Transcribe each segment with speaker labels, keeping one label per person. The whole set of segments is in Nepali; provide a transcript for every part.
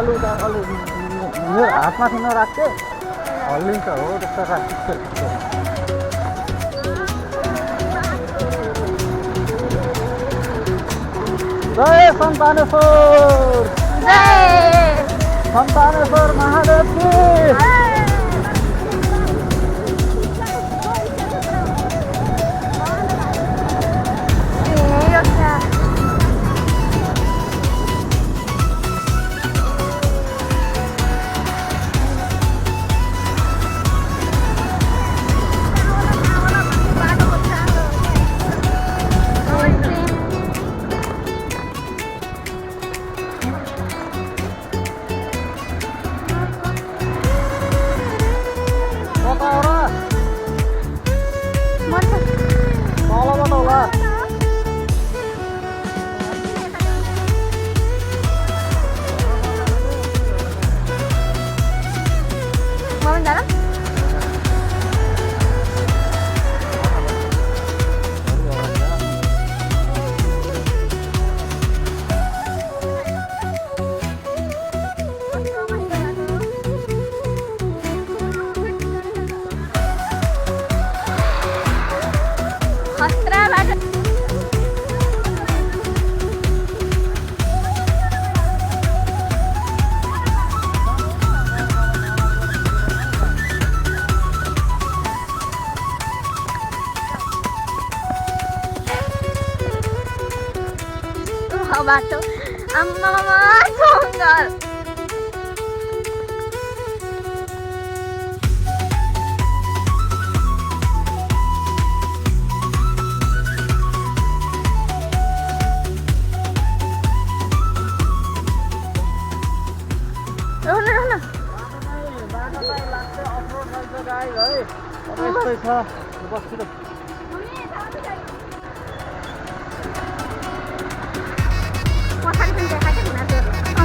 Speaker 1: अलि मेरो हातमाथि नराख्थे हल्लिन्छ हो त्यस्तो राख्छ। जय सन्तानेश्वर,
Speaker 2: जय
Speaker 1: सन्तानेश्वर महादेव की।
Speaker 2: बाटो आम्मामा जङ्गल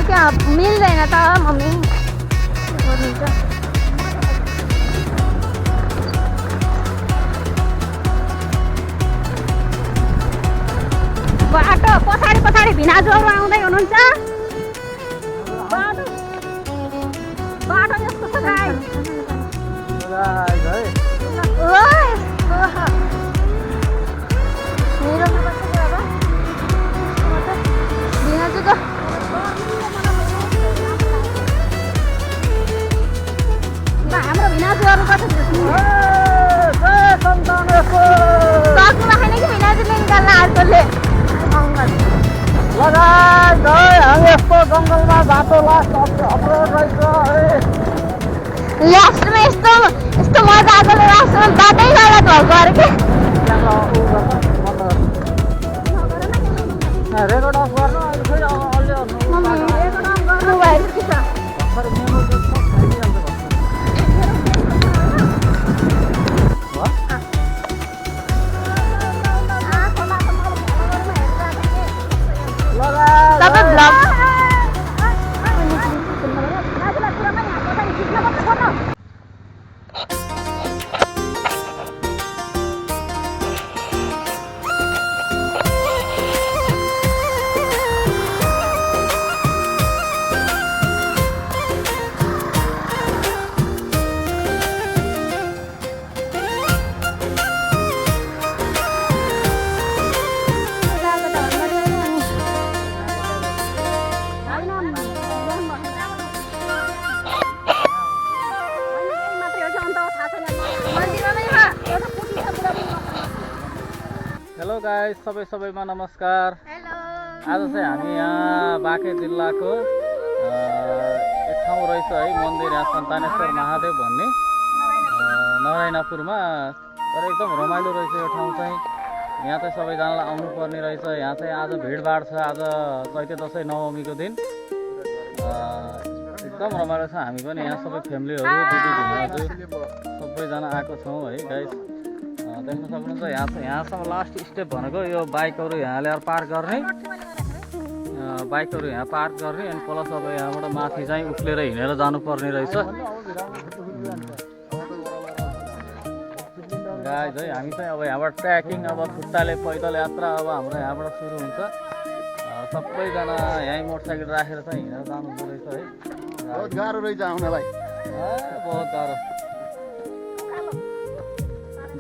Speaker 2: क्या मिल्दैन त मम्मी बाटो पछाडि पछाडि भिनाजुहरू आउँदै हुनुहुन्छ। बाटो बाटो यस्तो छ गाई भिनाजु त हाम्रो भिनाजुहरू कति सक्नु राखेन कि भिनाजुले निकाल्न आजले अङ्गल
Speaker 1: हामी यस्तो जङ्गलमा बाटो लास्ट अप्रोड रहेछ।
Speaker 2: लास्टमा यस्तो यस्तो मजा आएकोले लास्टमा बाटै गलत भएको अरे
Speaker 1: रेकर्ड अफ गर्नु हेलो गाइस, सबैमा नमस्कार। आज चाहिँ हामी यहाँ बाँके जिल्लाको एक ठाउँ रहेछ है मन्दिर, यहाँ सन्तानेश्वर महादेव भन्ने नरायणापुरमा। तर एकदम रमाइलो रहेछ यो ठाउँ चाहिँ। यहाँ चाहिँ सबैजनालाई आउनु पर्ने रहेछ। यहाँ चाहिँ आज भिडभाड छ, आज चैते दसैँ नवमीको दिन एकदम रमाइलो छ। हामी पनि यहाँ सबै फ्यामिलीहरू दिदी भिनाजु सबैजना आएको छौँ है गाइस। देख्न सक्नुहुन्छ यहाँसम्म लास्ट स्टेप भनेको यो बाइकहरू यहाँ ल्याएर पार्क गर्ने, बाइकहरू यहाँ पार्क गर्ने अनि प्लस अब यहाँबाट माथि चाहिँ उक्लेर हिँडेर जानुपर्ने रहेछ गाइस है। हामी चाहिँ अब यहाँबाट ट्र्याकिङ, अब खुट्टाले पैदल यात्रा अब हाम्रो यहाँबाट सुरु हुन्छ। सबैजना यहीँ मोटरसाइकल राखेर चाहिँ हिँडेर जानुहुँदो रहेछ है।
Speaker 3: बहुत गाह्रो रहेछ आउनलाई।
Speaker 1: बहुत गाह्रो।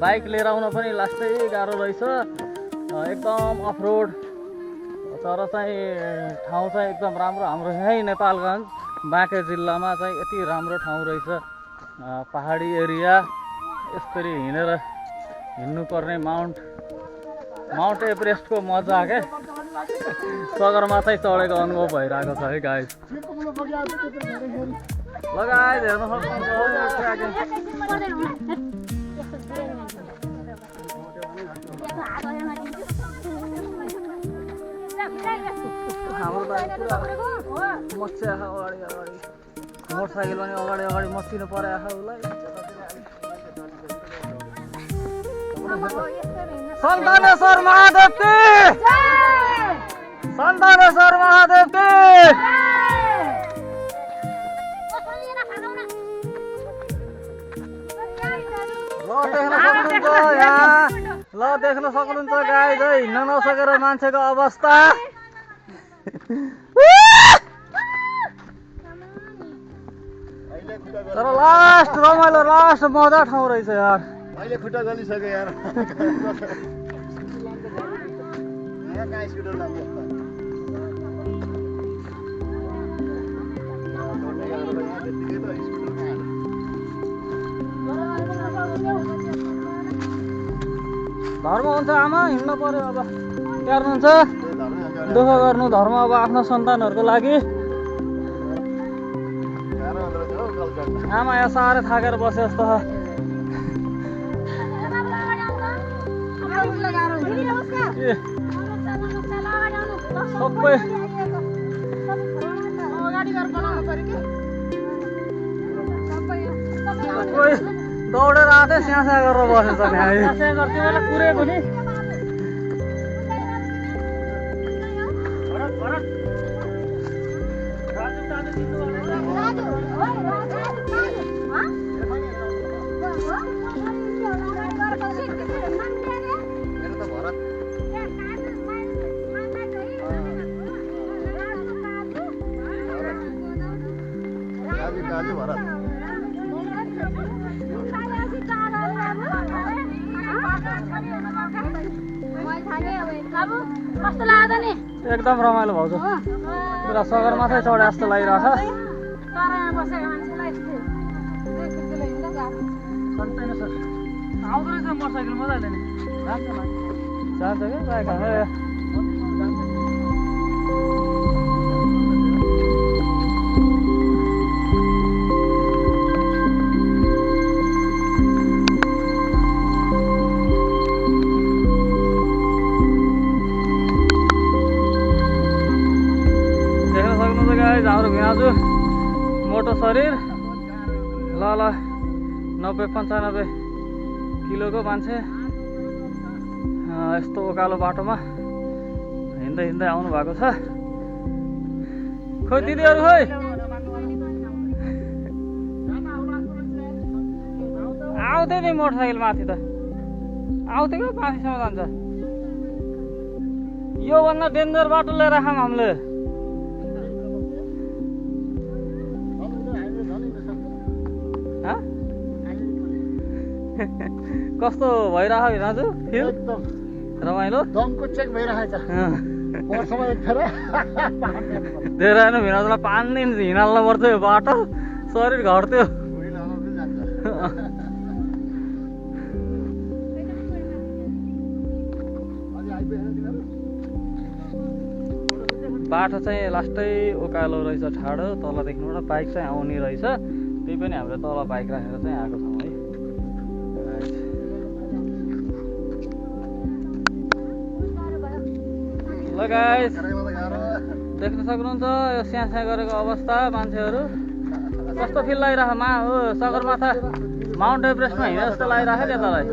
Speaker 1: बाइक लिएर आउन पनि लास्टै गाह्रो रहेछ, एकदम अफरोड। तर चाहिँ ठाउँ चाहिँ एकदम राम्रो। हाम्रो यहीँ नेपालगञ्ज बाँके जिल्लामा चाहिँ यति राम्रो ठाउँ रहेछ, पहाडी एरिया। यसरी हिँडेर हिँड्नुपर्ने माउन्ट एभरेस्टको मजा क्या, सगरमाथै चढेको अनुभव भइरहेको छ है गाइस। लगायत हेर्नु हाम्रो मच्छी आँखा अगाडि मोटरसाइकल पनि अगाडि मच्चिनु पऱ्यो आँखा उसलाई। सन्तानेश्वर महादेव की, सन्तानेश्वर महादेव की। ल देख्न सक्नुहुन्छ गाइस है, हिँड्न नसकेर मान्छेको अवस्था। तर लास्ट रमाइलो, लास्ट मजा ठाउँ रहेछ यार।
Speaker 3: अहिले खुट्टा गलिसक्यो यार। यहाँ कहाँ स्कुटर लाग्यो?
Speaker 1: धर्म हुन्छ आमा, हिँड्नु पर्यो। अब हेर्नुहुन्छ, दुःख गर्नु धर्म अब आफ्नो सन्तानहरूको लागि। आमा यहाँ साह्रै थाकेर बसे जस्तो छ। सबै दौडेर आँटै स्यासा गरेर बसेछ नि। कुरेको नि एकदम रमाइलो भाउजू, पुरा सगरमाथै चढे जस्तो लागिरहेछ। आउँदो रहेछ मोटरसाइकल मजाले नि, जान्छ क्या बाइक। हाम्रो भिनाजु मोटो शरीर, ल 90-95 किलोको मान्छे यस्तो उकालो बाटोमा हिँड्दै आउनु भएको छ। खोइ दिदीहरू खोइ आउँदै नि मोटरसाइकल माथि त आउँथ्यो क्या, माथिसम्म जान्छ। योभन्दा डेन्जर बाटो लिएर आयौँ हामीले। कस्तो भइरहेको भिनाजु फिल?
Speaker 3: एकदम
Speaker 1: रमाइलो,
Speaker 3: दमको चेक भइरहेछ। वर्षमा एकखेर
Speaker 1: धेरै होइन, भिनाजुलाई 5 दिन हिँडाल्नु पर्थ्यो यो बाटो, शरीर घट्थ्यो। बाटो चाहिँ लास्टै उकालो रहेछ, ठाडो। तलदेखिबाट बाइक चाहिँ आउने रहेछ, त्यही पनि हामीले तल बाइक राखेर चाहिँ आएको छौँ है। ल गाइस देख्न सक्नुहुन्छ यो स्यास्या गरेको अवस्था। मान्छेहरू कस्तो फिल लागिरहेको सगरमाथा माउन्ट एभरेस्टमा हिँडे जस्तो लागिरहेको क्या तँलाई?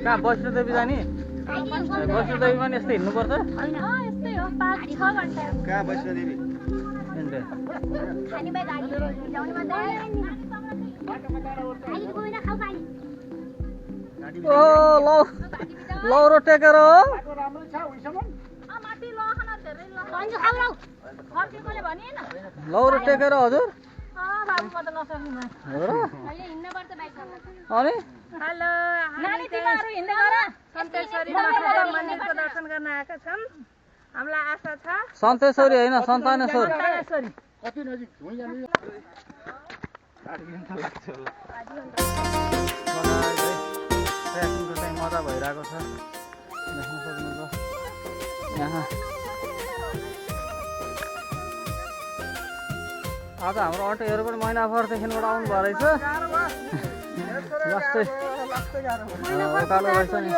Speaker 1: कहाँ वैष्णोदेवी जाने? वैष्णोदेवी पनि यस्तै हिँड्नुपर्छ?
Speaker 3: कहाँ वैष्णोदेवी? लौरो टेकेर हो।
Speaker 1: लौ र टेकेर हजुर हो र अनि
Speaker 4: नानी तिमीहरू हिँड्दै गर सन्तेश्वरी महादेव मन्दिरको दर्शन गर्न आएका छन् हामीलाई आशा छ
Speaker 1: सन्तेश्वरी होइन सन्तानेश्वर
Speaker 4: सन्तेश्वरी
Speaker 3: कति नजिक हुँ जाने
Speaker 1: ट्रेकिङको चाहिँ मजा भइरहेको छ देख्न सक्नुहुन्छ यहाँ आज हाम्रो अटोहरू पनि महिनाभरदेखिबाट आउनु भयो रहेछ लास्टै उकालो रहेछ नि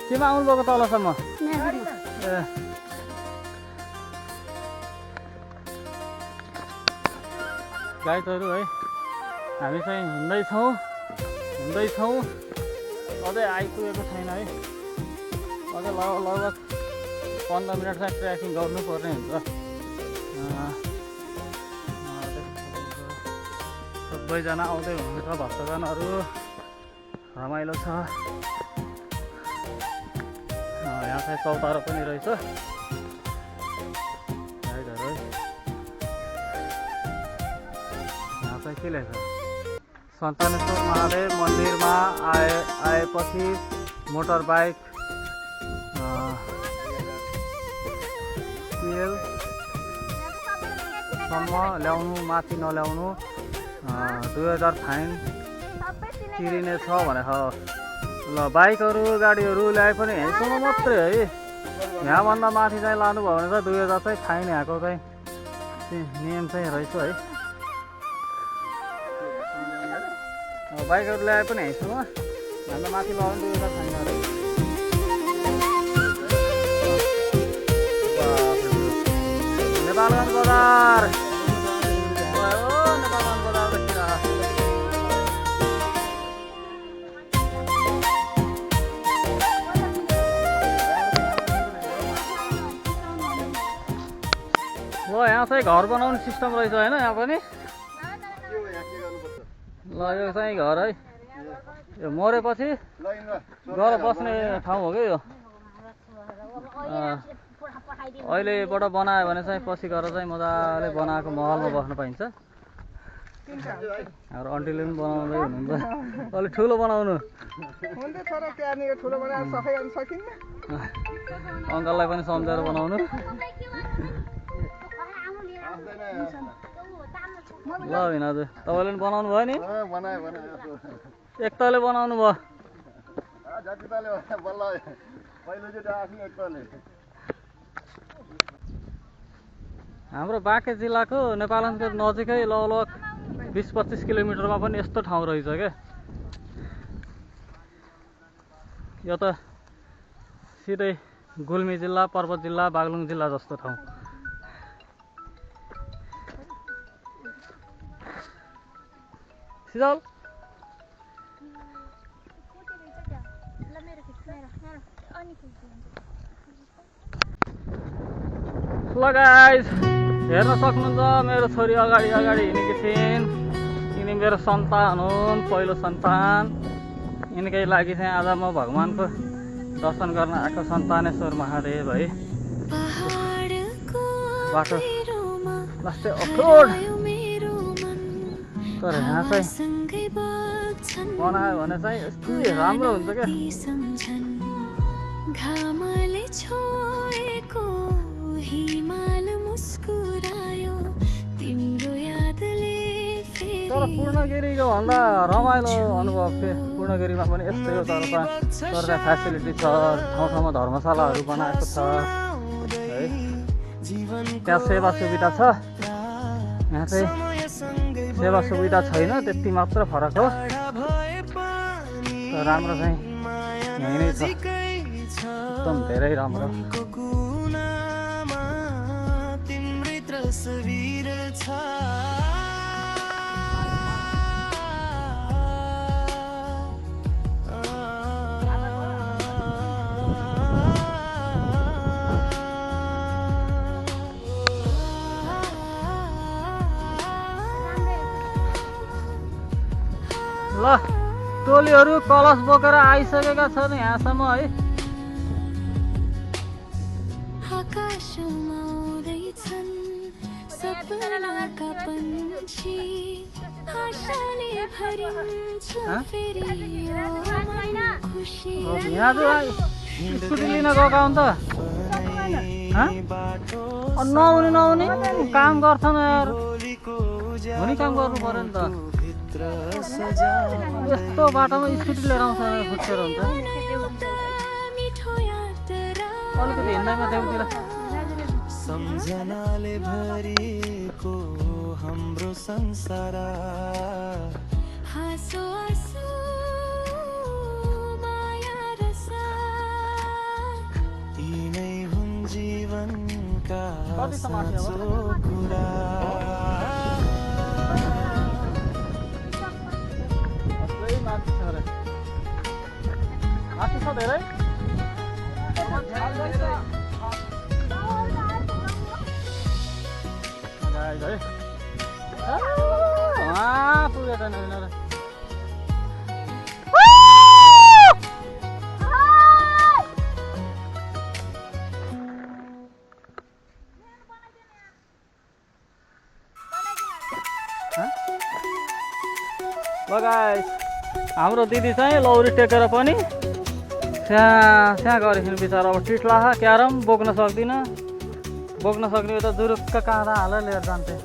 Speaker 1: केमा आउनुभएको तलसम्म ए गाइडहरू है हामी चाहिँ हिँड्दैछौँ अझै आइपुगेको छैन है अझै लगभग 15 मिनट चाहिँ ट्रेकिङ गर्नुपर्ने हुन्छ सबैजना आउँदै हुनुहुन्छ भक्तजनहरू रमाइलो छ यहाँ चाहिँ चौतारो पनि रहेछ गाइडहरू है यहाँ चाहिँ के लेख्छ सन्तानेश्वर महादेव मन्दिरमा आएपछि मोटर बाइक तेलसम्म ल्याउनु माथि नल्याउनु 2000 फाइन तिरिने छ भने ल बाइकहरू गाडीहरू ल्याए पनि यहीँसम्म मात्रै है यहाँभन्दा माथि चाहिँ लानुभयो भने चाहिँ 2000 चाहिँ फाइन यहाँको चाहिँ नियम चाहिँ रहेछ है बाइकहरू ल्याए पनि यहीँसम्म भन्दा माथि लगाउनु 2000 फाइन अरे नेपालगञ्ज बजार यहाँ चाहिँ घर बनाउने सिस्टम रहेछ होइन यहाँ पनि ल यो चाहिँ घर है यो मरेपछि गएर बस्ने ठाउँ हो कि यो अहिलेबाट बनायो भने चाहिँ पछि गएर चाहिँ मजाले बनाएको महलमा बस्न पाइन्छ हाम्रो आन्टीले पनि बनाउँदै हुनुहुन्छ अलिक ठुलो बनाउनु अङ्कललाई पनि सम्झेर बनाउनु ल भिनाजु तपाईँले पनि बनाउनु भयो नि एक तले बनाउनु भयो हाम्रो बाँके जिल्लाको नेपालगञ्जको नजिकै लगभग 20-25 किलोमिटरमा पनि यस्तो ठाउँ रहेछ क्या यो त सिधै गुल्मी जिल्ला पर्वत जिल्ला बागलुङ जिल्ला जस्तो ठाउँ सिजल ल गाइस हेर्न सक्नुहुन्छ मेरो छोरी अगाडि हिँडेकी छिन् यिनी मेरो सन्तान हुन् पहिलो सन्तान यिनकै लागि चाहिँ आज म भगवानको दर्शन गर्न आएको सन्तानेश्वर महादेव है बाटो लास्टै अफरोड तर यहाँ चाहिँ बनायो भने चाहिँ यस्तै राम्रो हुन्छ क्या तर पूर्णगिरीको भन्दा रमाइलो अनुभव थियो पूर्णगिरीमा पनि यस्तै हो तर त्यहाँ फेसिलिटी छ ठाउँ धर्मशालाहरू बनाएको छ है त्यहाँ सेवा सुविधा छ यहाँ चाहिँ सेवा सुविधा छैन त्यति मात्र फरक हो तर राम्रो चाहिँ यहीँ नै छ एकदम धेरै राम्रो ल टोलीहरू कलश बोकेर आइसकेका छन् यहाँसम्म है यहाँ स्कुटी लिन गएको अन्त नहुने नहुने काम गर्छन् यार हुने काम गर्नु पर्यो नि त यस्तो बाटोमा स्कुटी लिएर आउँछ खुट्टेर हुन्छ अलिकति हिँड्दैमा देउतिर
Speaker 5: सम्झनाले भरिएको हाम्रो संसार हाँसो आँसु माया रसा यिनै हुन् जीवनका साँचो कुरा
Speaker 1: माथि छ धेरै पुगेर गाइस हाम्रो दिदी चाहिँ लौरी टेकेर पनि स्याँ गरेछन् बिचरा अब टिट्ला क्यारम बोक्न सक्दिनँ बोक्न सक्ने त जुरुक्क काँडा हालेर लिएर जान्थे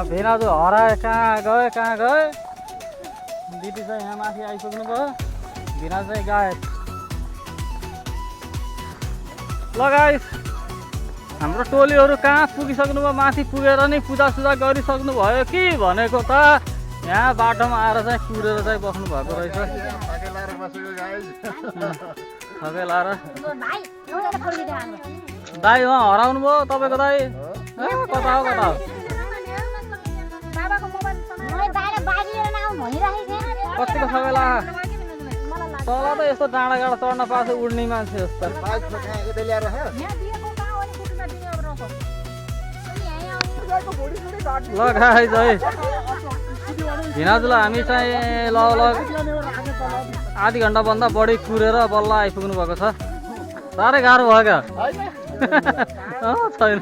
Speaker 1: भिनाजु हराए कहाँ गए दिदी चाहिँ यहाँ माथि आइपुग्नु भयो भिना चाहिँ गायब ल गाइस हाम्रो टोलीहरू कहाँ पुगिसक्नु भयो माथि पुगेर नै पूजासुजा गरिसक्नु भयो कि भनेको त यहाँ बाटोमा आएर चाहिँ कुरेर चाहिँ बस्नु भएको रहेछ थकै लाएर दाइ उहाँ हराउनु भयो तपाईँको दाइ कता हो कतिको सबै ला तल त यस्तो डाँडा गाडा चढ्न पाएको उड्ने मान्छे जस्तो ल गाइस है भिनाजुलाई हामी चाहिँ लगभग आधी घन्टाभन्दा बढी कुरेर बल्ल आइपुग्नु भएको छ साह्रै गाह्रो भयो क्या छैन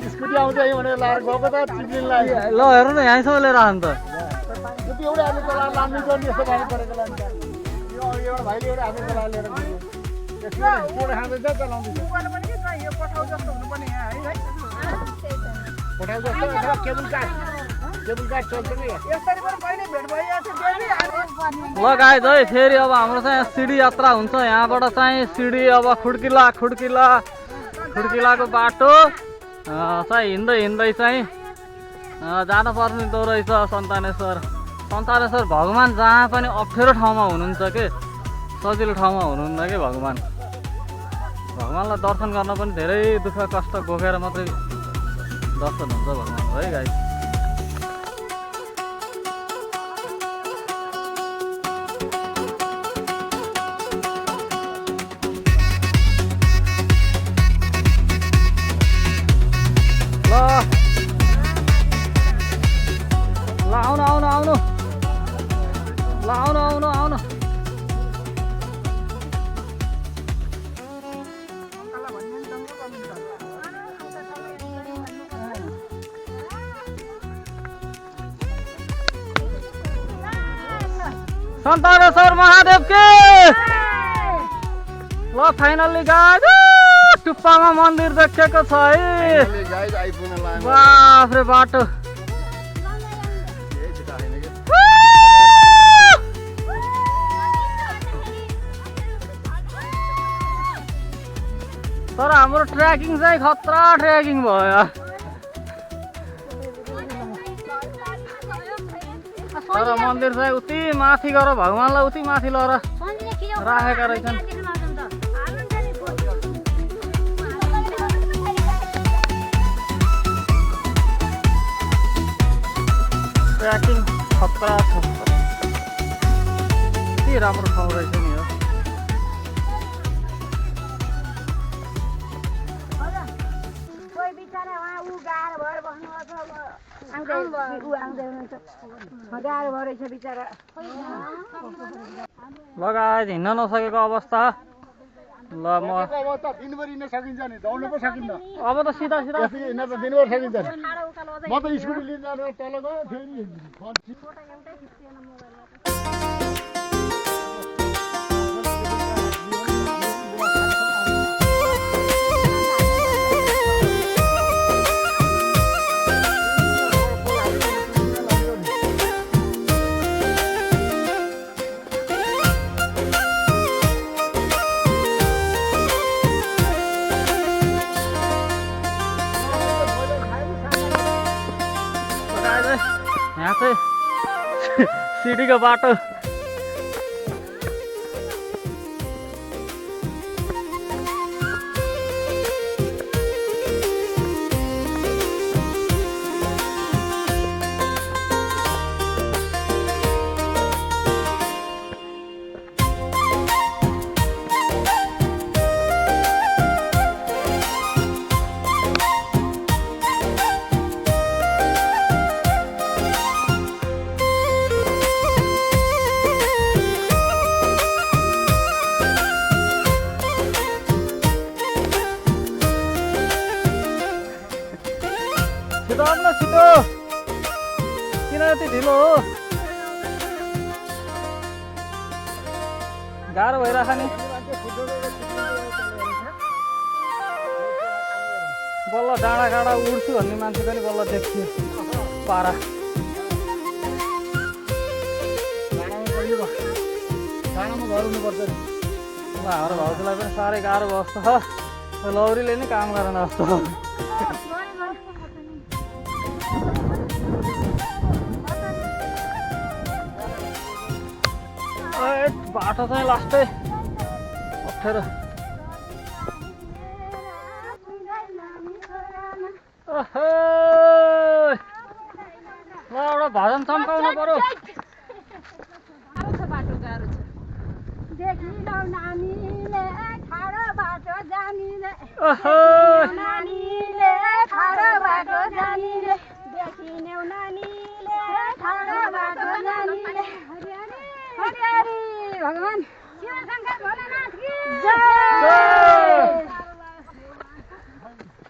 Speaker 1: ल हेर्नु न यहीँसम्म लिएर आउनु त ल गाइस है फेरि अब हाम्रो चाहिँ सिडी यात्रा हुन्छ यहाँबाट चाहिँ सिडी अब खुड्किलाको बाटो चाहिँ हिँड्दै चाहिँ जानुपर्ने दो रहेछ सन्तानेश्वर भगवान् जहाँ पनि अप्ठ्यारो ठाउँमा हुनुहुन्छ के सजिलो ठाउँमा हुनुहुन्न कि भगवान्लाई दर्शन गर्न पनि धेरै दुःख कष्ट बोकेर मात्रै दर्शन हुन्छ भगवान् है गाइस आउनु सन्तानेश्वर महादेव के ल फाइनल्ली गाइस टुप्पामा मन्दिर देखेको छ है बाफ्रे बाटो तर हाम्रो ट्रेकिङ चाहिँ खतरा ट्रेकिङ भयो तर मन्दिर चाहिँ उति माथि गएर भगवान्लाई उति माथि लगेर राखेका रहेछन् ट्रेकिङ खतरा छ के राम्रो ठाउँ रहेछ नि हो लगाएर हिँड्न नसकेको अवस्था ल म
Speaker 3: अब त दिनभरि हिँड्न सकिन्छ नि दौड्न पो सकिन्न
Speaker 1: अब त सिधा सिधा
Speaker 3: यसरी हिँड्न त दिनभरि सकिन्छ नि म त स्कुटी लिन जाँदा तल गयो फेरि
Speaker 1: यहाँ चाहिँ सिडीको बाटो छिटो आउनु न छिटो किन यति ढिलो हो गाह्रो भइरहेछ नि बल्ल डाँडा काँडा उड्छु भन्ने मान्छे पनि बल्ल देखियो पारा
Speaker 3: डाँडामा घर हुनुपर्छ नि
Speaker 1: ल हाम्रो भाउजूलाई पनि साह्रै गाह्रो भयो जस्तो छ लौरीले नै काम गरेन जस्तो बाटो चाहिँ लास्टै अप्ठ्यारो ल एउटा भजन चम्काउनु पर्यो
Speaker 4: देखिनौ नानीले ठाडो बाटो जानिले नानीले ठाडो बाटो जानिले देखिनौ नानीले ठाडो बाटो जानिले हरिहरि भगवान शिवशङ्कर भोलेनाथ की जय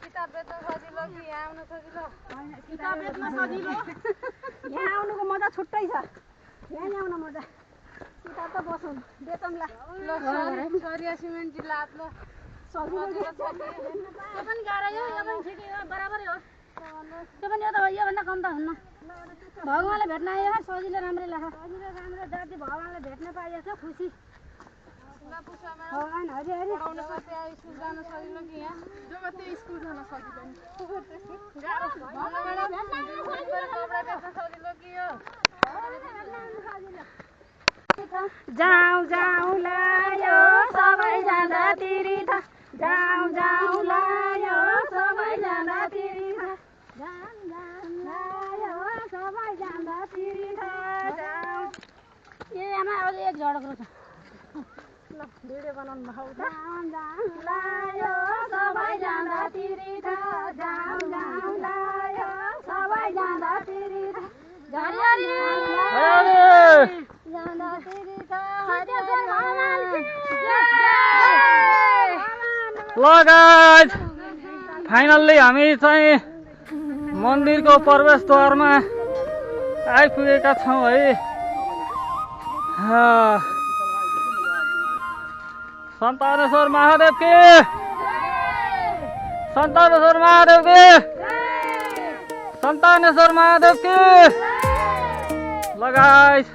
Speaker 4: किताब बेच्न सजिलो कि यहाँ आउन सजिलो किताब बेच्न सजिलो यहाँ आउनुको मजा छुट्टै छ यहाँ ल्याउन मजा किताब त बसौँ बेचौँला सरिया सिमेन्ट जिल्ला ल सजिलो त्यो पनि गाह्रो यो पनि ठिकै हो बराबरै हो त्यो पनि योभन्दा कम त हुन्न भगवान्लाई भेट्न आयो सजिलो राम्रै लाग्छ सजिलो राम्रो जाति भगवान्लाई भेट्न पाइएको छ खुसी भगवान् हरिहरि स्कुल जान सजिलो कि यहाँ स्कुल जान सजिलो सजिलो कि यो जाउँ जाउँ लायो सबै जाँदा तीर्थ जाउँ जाउँ लायो सबै जाँदा तीर्थ जाम जाम लायो सबै जाँदा तीर्थ जाउँ ए आमा अझै एक झडक्रो छ ल भिडियो बनाउनु भएको जाउँ जाउँ लायो सबै जाँदा तीर्थ जाउँ जाउँ लायो सबै जाँदा तीर्थ हरिहरि जाँदा तीर्थ
Speaker 1: ल गाइज फाइनल्ली हामी चाहिँ मन्दिरको प्रवेशद्वारमा आइपुगेका छौँ है सन्तानेश्वर महादेव की सन्तानेश्वर महादेव की सन्तानेश्वर महादेव की ल गाइस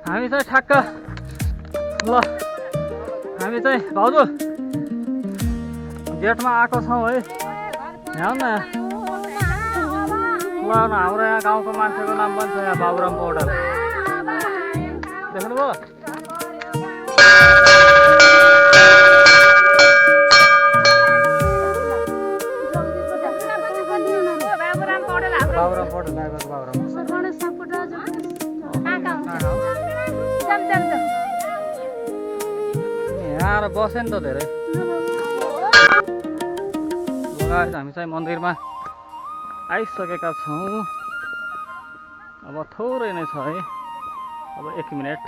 Speaker 1: हामी चाहिँ ठ्याक्क ल हामी चाहिँ भाउजू गेटमा आएको छौँ है यहाँ न ल हाम्रो यहाँ गाउँको मान्छेको नाम पनि छ यहाँ बाबुराम पौडेल देख्नुभयो बाबुराम पौडेल ड्राइभर बाबुराम यहाँ आएर बसे नि त धेरै हामी चाहिँ मन्दिरमा आइसकेका छौँ अब थोरै नै छ है अब 1 मिनट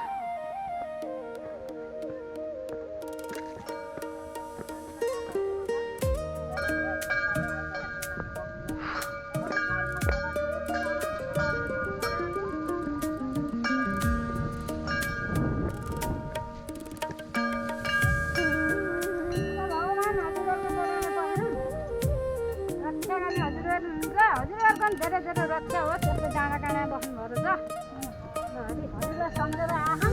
Speaker 4: पनि धेरै धेरै रक्षा होस् त्यस्तो डाँडा काँडा बस्नुभयो रहेछ हजुरलाई सम्झेर आँखा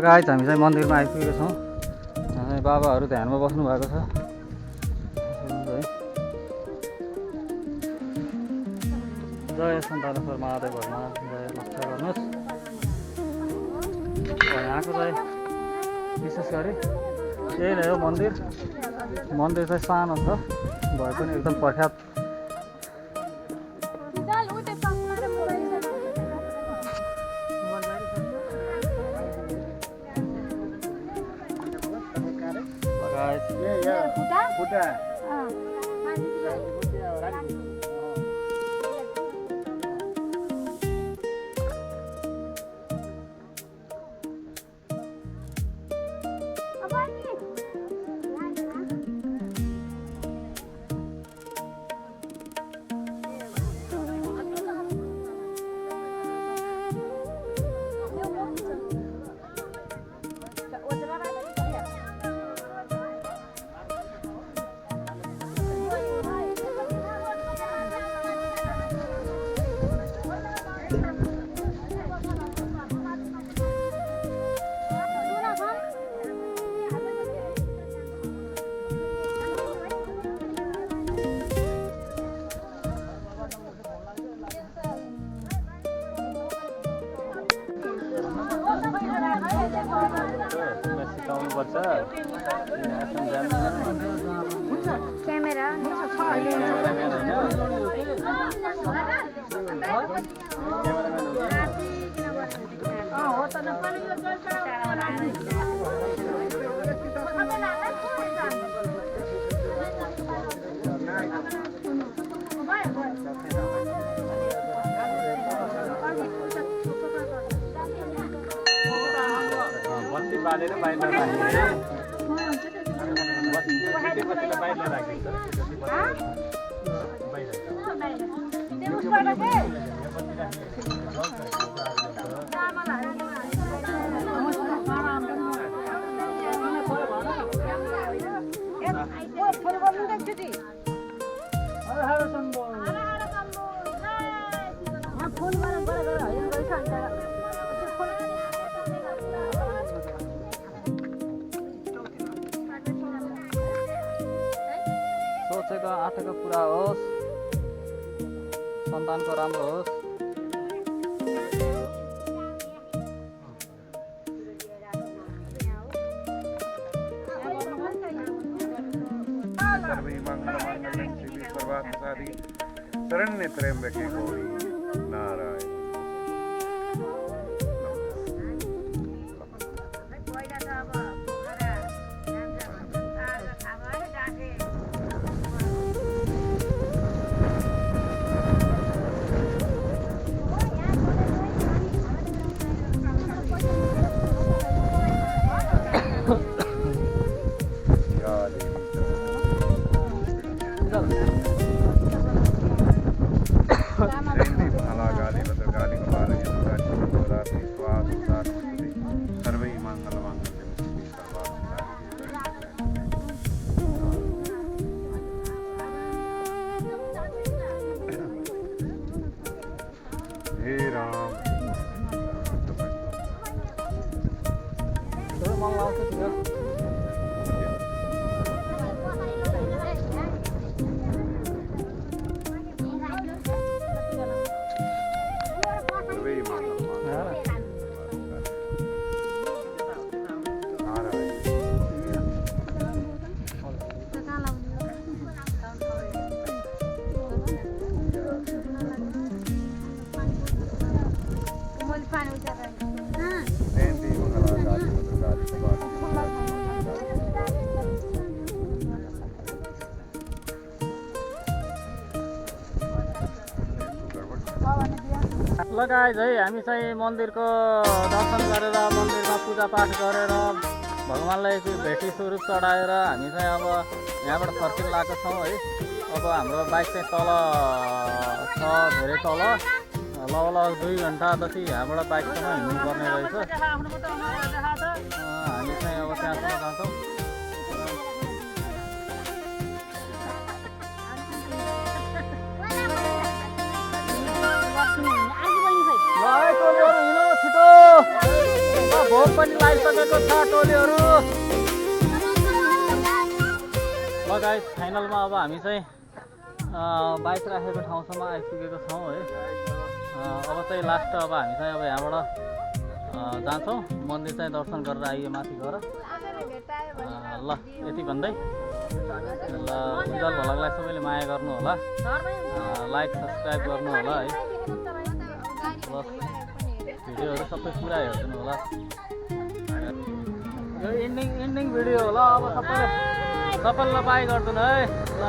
Speaker 1: गाइस हामी चाहिँ मन्दिरमा आइपुगेका छौँ बाबाहरू ध्यानमा बस्नु भएको छ जय सन्तानेश्वर महादेवहरूमा जय नमस्कार गर्नुहोस् यहाँको चाहिँ विशेष गरी यही नै हो मन्दिर चाहिँ सानो छ भए पनि एकदम प्रख्यात
Speaker 2: क्यामेरा
Speaker 1: बालेर बाहिर सोचेको आँटेको पुरा होस् सन्तानको राम्रो होस्
Speaker 6: शरण्य त्र्यंबके गौरी नारायण
Speaker 1: गाइज है हामी चाहिँ मन्दिरको दर्शन गरेर मन्दिरमा पूजापाठ गरेर भगवान्लाई भेटी स्वरूप चढाएर हामी चाहिँ अब यहाँबाट फर्किन लागेको छौँ है। अब हाम्रो बाइक चाहिँ तल छ, धेरै तल, लगभग 2 घन्टा जति यहाँबाट बाइकसँग हिँड्नुपर्ने रहेछ। हामी चाहिँ अब त्यहाँसम्म जान्छौँ। टोलीहरू हिँड्नु छिटो, भोक पनि लागिसकेको छ टोलीहरू। ल गाइस फाइनलमा अब हामी चाहिँ बाइक राखेको ठाउँसम्म आइपुगेको छौँ है। अब चाहिँ लास्ट अब हामी चाहिँ अब यहाँबाट जान्छौँ, मन्दिर चाहिँ दर्शन गरेर आइयो माथि गएर। ल यति भन्दै ल उज्जवल भ्लगलाई सबैले माया गर्नु होला, लाइक सब्सक्राइब गर्नु होला है। भिडियोहरू सबै पुरा हेरिदिनु होला। यो एन्डिङ भिडियो होला। अब सबैलाई बाई गरिदिनु है। ल